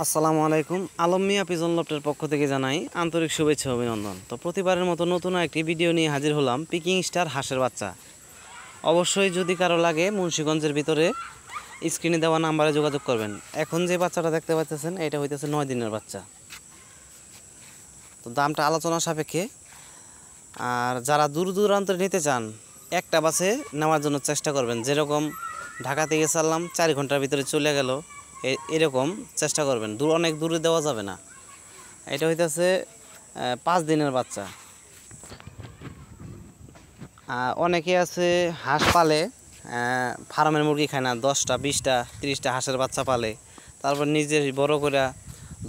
আসসালামু আলাইকুম। আলম মিয়া পিজন লফটের পক্ষ থেকে জানাই আন্তরিক শুভেচ্ছা ও অভিনন্দন। তো প্রতিবারের মতো নতুন একটি ভিডিও নিয়ে হাজির হলাম, পিকিং স্টার হাঁসের বাচ্চা। অবশ্যই যদি কারো লাগে মুন্সিগঞ্জের ভিতরে স্ক্রিনে দেওয়া নাম্বারে যোগাযোগ করবেন। এখন যে বাচ্চাটা দেখতে পাচ্ছেন এটা হইতেছে 9 দিনের বাচ্চা। তো দামটা আলোচনা সাপেক্ষে, আর যারা দূর দূরান্তে নিতে চান একটা বাসে নেওয়ার জন্য চেষ্টা করবেন। যেরকম ঢাকা থেকে চাললাম 4 ঘন্টার ভিতরে চলে গেল, এরকম চেষ্টা করবেন। অনেক দূরে দেওয়া যাবে না। এটা হইতেছে 5 দিনের বাচ্চা। অনেকে আছে হাঁস পালে, ফার্মের মুরগি খায় না, 10টা 20টা 30টা হাঁসের বাচ্চা পালে, তারপর নিজের বড় করে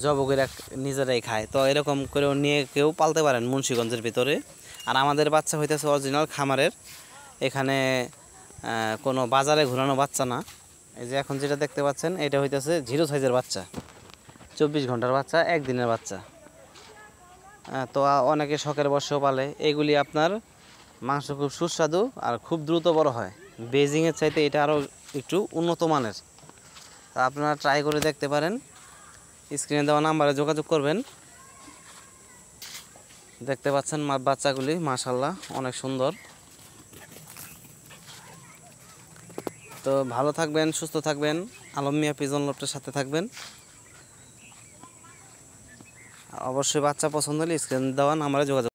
জব করে নিজেরাই খায়। তো এরকম করেও নিয়ে কেউ পালতে পারেন মুন্সিগঞ্জের ভিতরে। আর আমাদের বাচ্চা হইতেছে অরিজিনাল খামারের, এখানে কোনো বাজারে ঘোরানো বাচ্চা না। এই যে এখন যেটা দেখতে পাচ্ছেন এটা হইতেছে 0 সাইজের বাচ্চা, 24 ঘন্টার বাচ্চা, একদিনের বাচ্চা। তো অনেকে শখের বশেও পালে। এগুলি আপনার মাংস খুব সুস্বাদু আর খুব দ্রুত বড় হয়। বেজিংয়ের চাইতে এটা আরও একটু উন্নত মানের। তা আপনারা ট্রাই করে দেখতে পারেন। স্ক্রিনে দেওয়া নাম্বারে যোগাযোগ করবেন। দেখতে পাচ্ছেন বাচ্চাগুলি মাশাআল্লাহ অনেক সুন্দর। তো ভালো থাকবেন, সুস্থ থাকবেন, আলম মিয়া পিজন লফটের সাথে থাকবেন। অবশ্যই বাচ্চা পছন্দ হলে স্ক্রিনে দেওয়া নাম্বারে যোগাযোগ